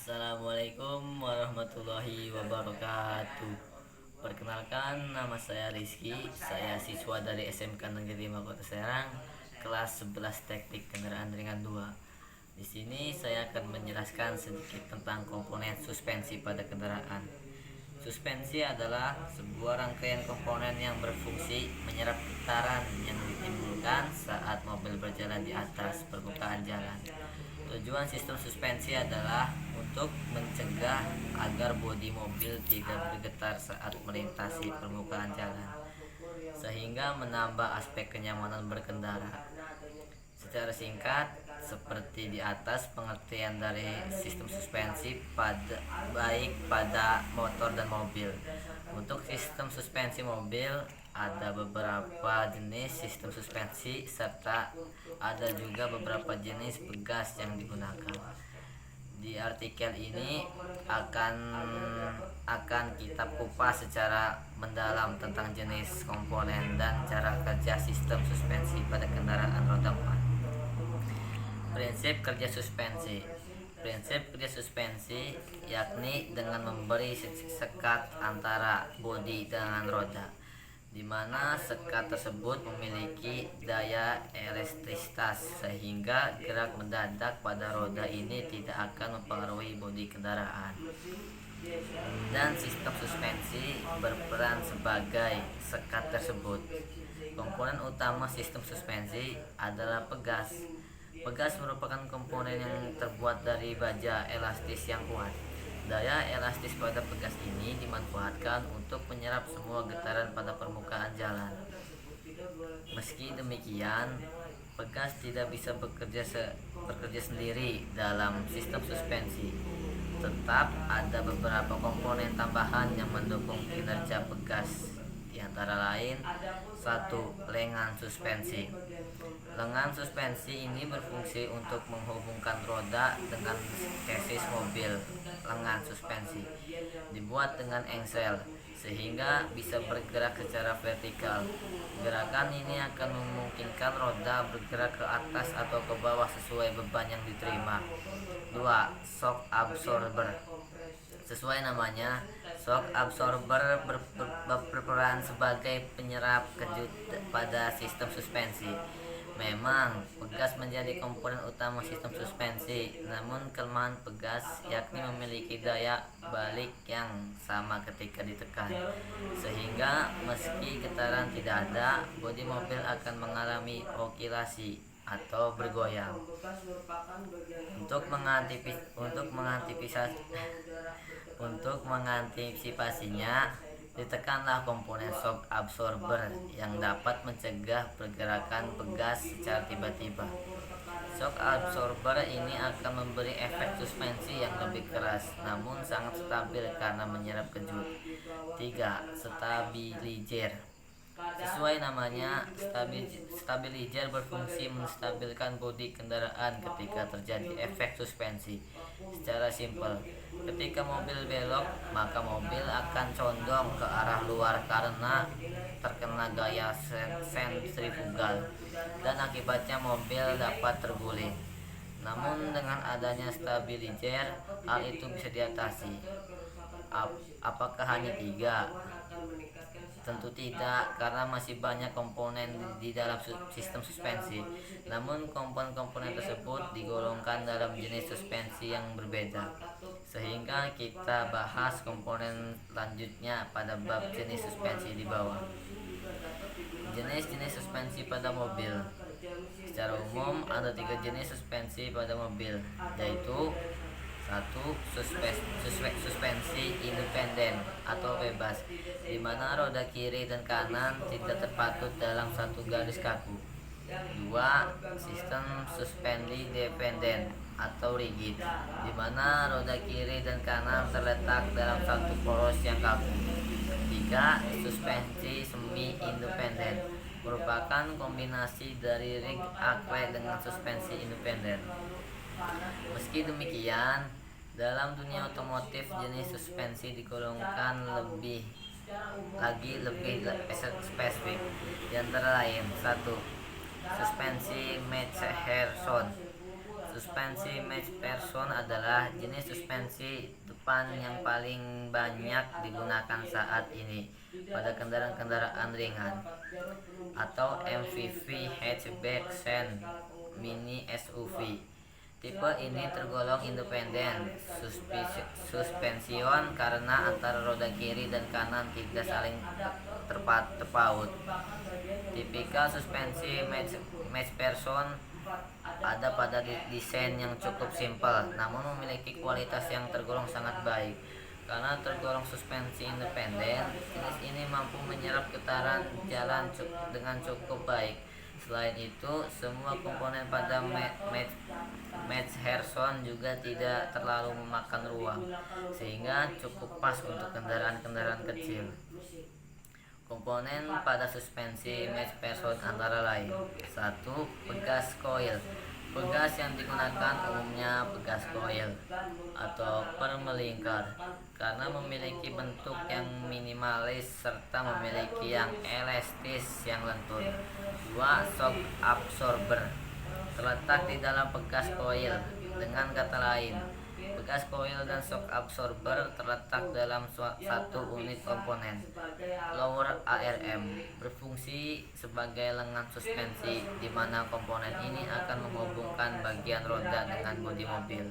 Assalamualaikum warahmatullahi wabarakatuh. Perkenalkan, nama saya Rizky. Saya siswa dari SMK Negeri 5 Kota Serang, kelas 11 Teknik Kendaraan Ringan 2. Di sini saya akan menjelaskan sedikit tentang komponen suspensi pada kendaraan. Suspensi adalah sebuah rangkaian komponen yang berfungsi menyerap getaran yang ditimbulkan saat mobil berjalan di atas permukaan jalan. Tujuan sistem suspensi adalah untuk mencegah agar bodi mobil tidak bergetar saat melintasi permukaan jalan, sehingga menambah aspek kenyamanan berkendara. Secara singkat, seperti di atas, pengertian dari sistem suspensi baik pada motor dan mobil. Untuk sistem suspensi mobil, ada beberapa jenis sistem suspensi serta ada juga beberapa jenis pegas yang digunakan. Di artikel ini akan kita kupas secara mendalam tentang jenis komponen dan cara kerja sistem suspensi pada kendaraan roda 4. Prinsip kerja suspensi. Prinsip kerja suspensi yakni dengan memberi sekat antara bodi dengan roda, di mana sekat tersebut memiliki daya elastisitas sehingga gerak mendadak pada roda ini tidak akan mempengaruhi bodi kendaraan. Dan sistem suspensi berperan sebagai sekat tersebut. Komponen utama sistem suspensi adalah pegas. Pegas merupakan komponen yang terbuat dari baja elastis yang kuat. Daya elastis pada pegas ini dimanfaatkan untuk menyerap semua getaran pada permukaan jalan. Meski demikian, pegas tidak bisa bekerja sendiri dalam sistem suspensi. Tetap ada beberapa komponen tambahan yang mendukung kinerja pegas, di antara lain 1. Lengan suspensi. Lengan suspensi ini berfungsi untuk menghubungkan roda dengan chassis mobil. Lengan suspensi dibuat dengan engsel sehingga bisa bergerak secara vertikal. Gerakan ini akan memungkinkan roda bergerak ke atas atau ke bawah sesuai beban yang diterima. 2. Shock absorber. Sesuai namanya, shock absorber berperan sebagai penyerap kejut pada sistem suspensi. Memang pegas menjadi komponen utama sistem suspensi, namun kelemahan pegas yakni memiliki daya balik yang sama ketika ditekan, sehingga meski getaran tidak ada, bodi mobil akan mengalami oscillasi atau bergoyang. Untuk mengantisipasinya, ditekanlah komponen shock absorber yang dapat mencegah pergerakan pegas secara tiba-tiba. Shock absorber ini akan memberi efek suspensi yang lebih keras, namun sangat stabil karena menyerap kejut. 3. Stabilizer. Sesuai namanya, stabilizer berfungsi menstabilkan bodi kendaraan ketika terjadi efek suspensi. Secara simpel, ketika mobil belok, maka mobil akan condong ke arah luar karena terkena gaya sentrifugal, dan akibatnya mobil dapat terguling. Namun dengan adanya stabilizer, hal itu bisa diatasi. Apakah hanya 3? Tentu tidak, karena masih banyak komponen di dalam sistem suspensi. Namun komponen-komponen tersebut digolongkan dalam jenis suspensi yang berbeda, sehingga kita bahas komponen lanjutnya pada bab jenis suspensi di bawah. Jenis-jenis suspensi pada mobil. Secara umum ada 3 jenis suspensi pada mobil, yaitu 1. Suspensi independen atau bebas, di mana roda kiri dan kanan tidak terpatut dalam satu garis kaku. 2. Sistem suspensi dependen atau rigid, di mana roda kiri dan kanan terletak dalam satu poros yang kaku. 3. Suspensi semi independen, merupakan kombinasi dari rig akre dengan suspensi independen. Meski demikian, dalam dunia otomotif jenis suspensi digolongkan lebih spesifik, di antara lain 1. Suspensi Matterhorn. Suspensi McPherson adalah jenis suspensi depan yang paling banyak digunakan saat ini pada kendaraan-kendaraan ringan atau MPV, hatchback, sedan, mini SUV. Tipe ini tergolong independen suspension karena antara roda kiri dan kanan tidak saling terpaut. Tipikal suspensi McPherson ada pada desain yang cukup simpel namun memiliki kualitas yang tergolong sangat baik. Karena tergolong suspensi independen, jenis ini mampu menyerap getaran jalan dengan cukup baik. Selain itu, semua komponen pada McPherson juga tidak terlalu memakan ruang, sehingga cukup pas untuk kendaraan-kendaraan kecil. Komponen pada suspensi McPherson antara lain: 1. Pegas coil. Pegas yang digunakan umumnya pegas coil atau permelingkar karena memiliki bentuk yang minimalis serta memiliki yang elastis yang lentur. 2. Shock absorber terletak di dalam pegas coil. Dengan kata lain, pegas coil dan shock absorber terletak dalam satu unit komponen. Lower ARM berfungsi sebagai lengan suspensi di mana komponen ini akan menghubungkan bagian roda dengan bodi mobil.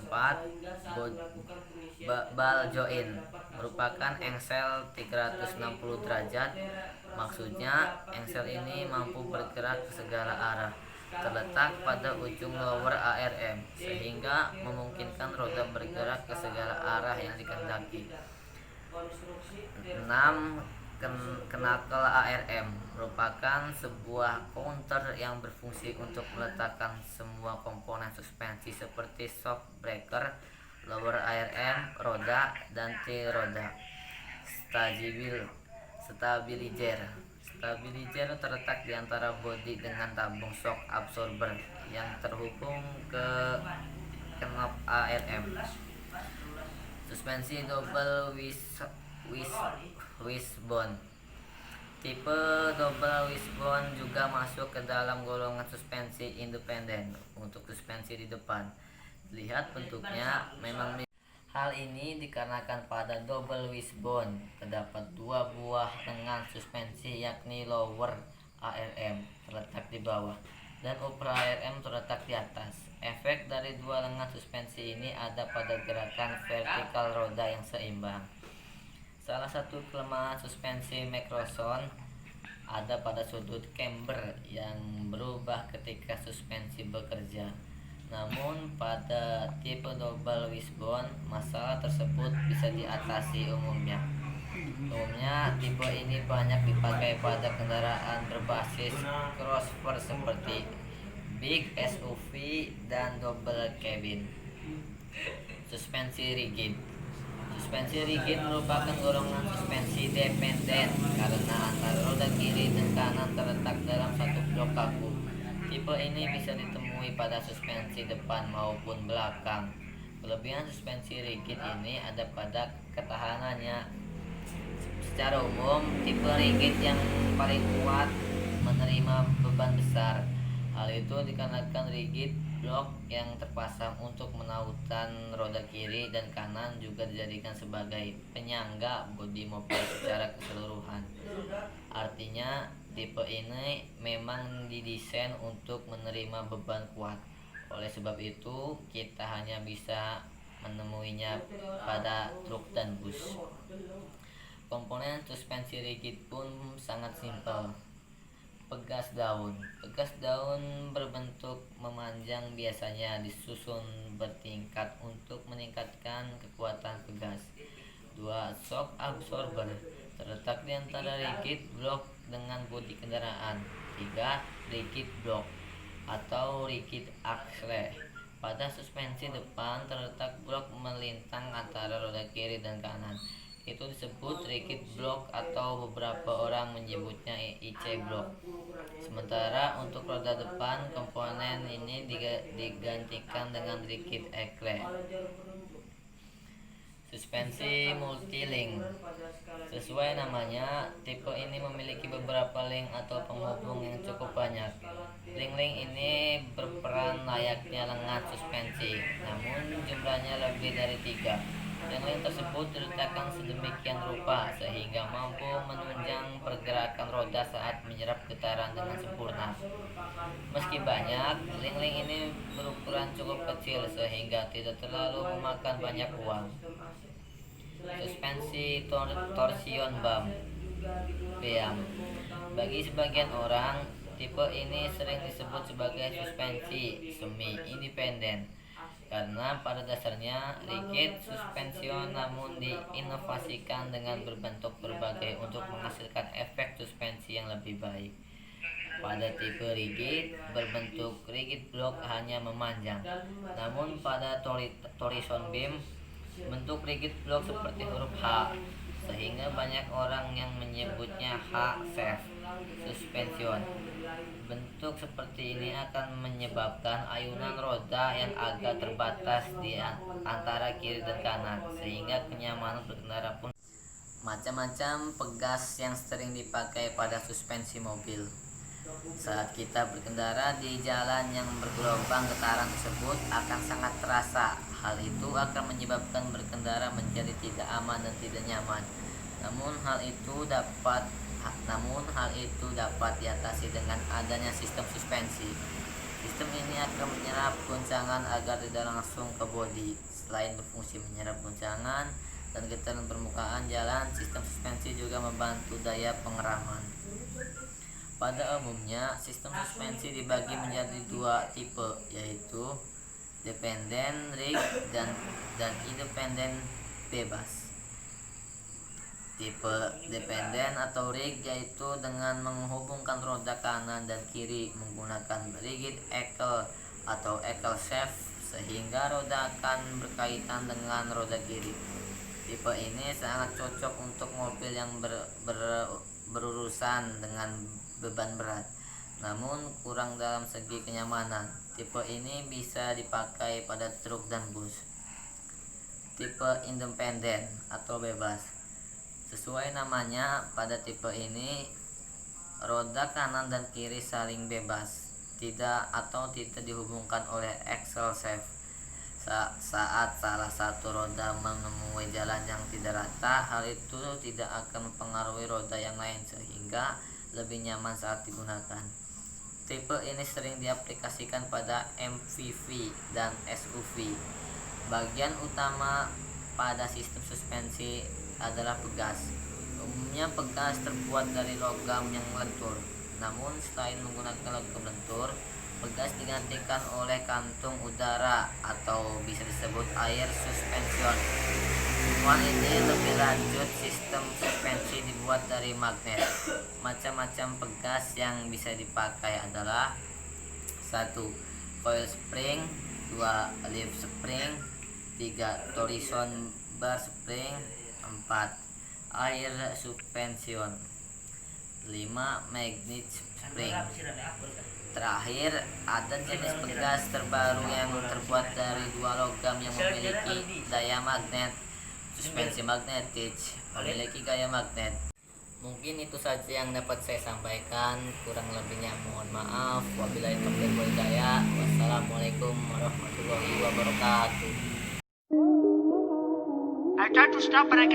4. Ball joint merupakan engsel 360 derajat. Maksudnya, engsel ini mampu bergerak ke segala arah, terletak pada ujung lower ARM sehingga memungkinkan roda bergerak ke segala arah yang dikehendaki. 6. Knuckle ARM merupakan sebuah counter yang berfungsi untuk meletakkan semua komponen suspensi seperti shock breaker, lower ARM, roda, dan tail roda. Stabilizer terletak di antara bodi dengan tabung shock absorber yang terhubung ke knob ARM. Suspensi double wishbone. Tipe double wishbone juga masuk ke dalam golongan suspensi independen. Untuk suspensi di depan, lihat bentuknya memang. Hal ini dikarenakan pada double wishbone terdapat dua buah lengan suspensi, yakni lower ARM terletak di bawah dan upper ARM terletak di atas. Efek dari dua lengan suspensi ini ada pada gerakan vertikal roda yang seimbang. Salah satu kelemahan suspensi McPherson ada pada sudut camber yang berubah ketika suspensi bekerja. Namun pada tipe double wishbone, masalah tersebut bisa diatasi umumnya. Tipe ini banyak dipakai pada kendaraan berbasis crossover seperti big SUV dan double cabin. Suspensi rigid merupakan golongan suspensi dependen karena antara roda kiri dan kanan terletak dalam satu blok kaku. Tipe ini bisa ditemui pada suspensi depan maupun belakang. Kelebihan suspensi rigid ini ada pada ketahanannya. Secara umum, tipe rigid yang paling kuat menerima beban besar. Hal itu dikarenakan rigid blok yang terpasang untuk menautan roda kiri dan kanan juga dijadikan sebagai penyangga bodi mobil secara keseluruhan. Artinya, tipe ini memang didesain untuk menerima beban kuat. Oleh sebab itu, kita hanya bisa menemuinya pada truk dan bus. Komponen suspensi rigid pun sangat simpel. Pegas daun berbentuk memanjang, biasanya disusun bertingkat untuk meningkatkan kekuatan pegas. 2. Shock absorber terletak di antara rigid block dengan bodi kendaraan. 3. Rigid block atau rigid axle. Pada suspensi depan terletak blok melintang antara roda kiri dan kanan. Itu disebut rigid block atau beberapa orang menyebutnya IC block. Sementara untuk roda depan, komponen ini digantikan dengan rigid axle. Suspensi multilink. Sesuai namanya, tipe ini memiliki beberapa link atau penghubung yang cukup banyak. Link-link ini berperan layaknya lengan suspensi, namun jumlahnya lebih dari 3. Link-link tersebut diletakkan sedemikian rupa sehingga mampu menunjang pergerakan roda saat menyerap getaran dengan sempurna. Meski banyak, link-link ini berukuran cukup kecil sehingga tidak terlalu memakan banyak uang. Suspensi torsion BAM. Bagi sebagian orang, tipe ini sering disebut sebagai suspensi semi independen karena pada dasarnya rigid suspension namun diinovasikan dengan berbentuk berbagai untuk menghasilkan efek suspensi yang lebih baik. Pada tipe rigid, berbentuk rigid block hanya memanjang. Namun pada torsion beam, bentuk rigid block seperti huruf H, sehingga banyak orang yang menyebutnya H-shaft suspension. Bentuk seperti ini akan menyebabkan ayunan roda yang agak terbatas di antara kiri dan kanan, sehingga kenyamanan berkendara pun. Macam-macam pegas yang sering dipakai pada suspensi mobil. Saat kita berkendara di jalan yang bergelombang, getaran tersebut akan sangat terasa. Hal itu akan menyebabkan berkendara menjadi tidak aman dan tidak nyaman. Namun hal itu dapat diatasi dengan adanya sistem suspensi. Sistem ini akan menyerap guncangan agar tidak langsung ke bodi. Selain berfungsi menyerap guncangan dan getaran permukaan jalan, sistem suspensi juga membantu daya pengeraman. Pada umumnya, sistem suspensi dibagi menjadi 2 tipe, yaitu dependent rig dan independent bebas. Tipe dependent atau rig yaitu dengan menghubungkan roda kanan dan kiri menggunakan rigid ekel atau ekel shaft sehingga roda akan berkaitan dengan roda kiri. Tipe ini sangat cocok untuk mobil yang berurusan dengan beban berat, namun kurang dalam segi kenyamanan. Tipe ini bisa dipakai pada truk dan bus. Tipe independen atau bebas. Sesuai namanya, pada tipe ini roda kanan dan kiri saling bebas, tidak dihubungkan oleh axle shaft. Saat salah satu roda menemui jalan yang tidak rata, hal itu tidak akan mempengaruhi roda yang lain sehingga lebih nyaman saat digunakan. Tipe ini sering diaplikasikan pada MPV dan SUV. Bagian utama pada sistem suspensi adalah pegas. Umumnya pegas terbuat dari logam yang lentur. Namun selain menggunakan logam lentur, pegas digantikan oleh kantung udara atau bisa disebut air suspension. Semua ini lebih lanjut, sistem suspensi dibuat dari magnet. Macam-macam pegas yang bisa dipakai adalah 1. Coil spring, 2. leaf spring, 3. torsion bar spring, 4. air suspension, 5. magnet spring. Terakhir, ada jenis pegas terbaru yang terbuat dari 2 logam yang memiliki daya magnet. Suspensi magnetic memiliki gaya magnet. Mungkin itu saja yang dapat saya sampaikan. Kurang lebihnya mohon maaf. Wabillahi taufiq wal hidayah. Wassalamualaikum warahmatullahi wabarakatuh. I tried to stop, but I can't.